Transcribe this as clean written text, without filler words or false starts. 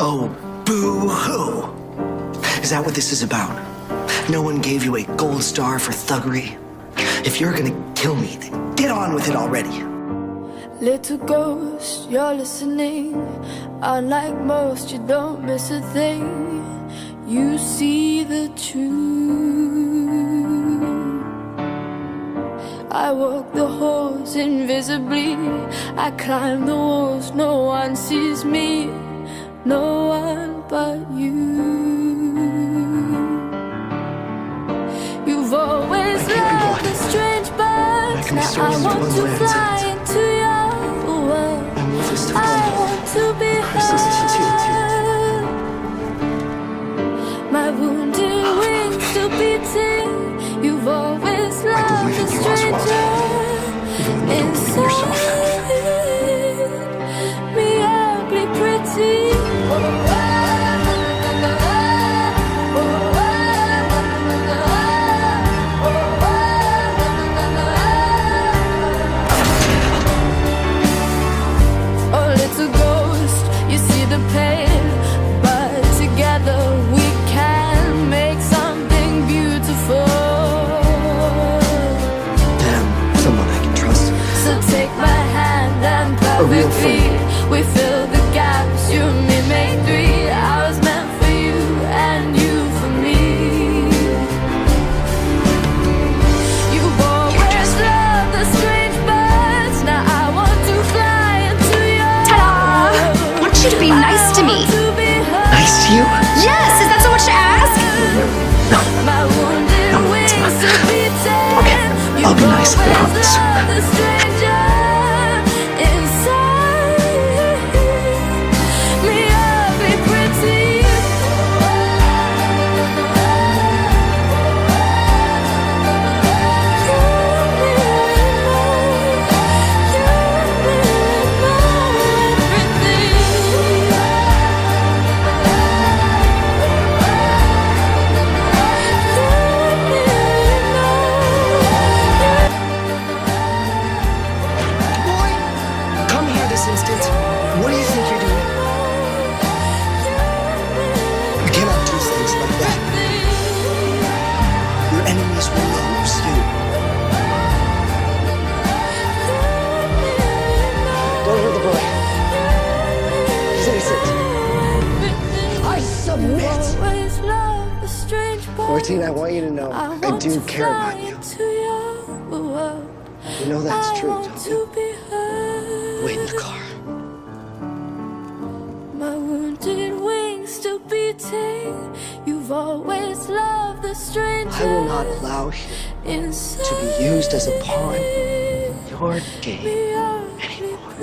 Oh, boo-hoo. Is that what this is about? No one gave you a gold star for thuggery? If you're gonna kill me, then get on with it already. Little ghost, you're listening. Unlike most, you don't miss a thing. You see the truth. I walk the halls invisibly. I climb the walls, no one sees me. No one but you. You've always loved the strange birds. Now I want to fly into your world. I want to be heard. My wounded wings still beating. You've always loved the stranger inside me, ugly pretty. A real friend. We fill the gaps, you and me make three. I was meant for you and you for me. You've always loved the strange birds. Now I want to fly into your Ta-da! I want you to be nice to me. Nice to you? Yes, is that so much to ask? No. No, it's not. Okay, I'll be nice, I promise. What do you think you're doing? You cannot do things like that. Your enemies will lose you. Don't hurt the boy. He's innocent. I submit. 14, I want you to know I do care about you. You know that's true, don't you? Wait in the car. My wounded wings still beating. You've always loved the stranger. I will not allow him to be used as a pawn in your game anymore.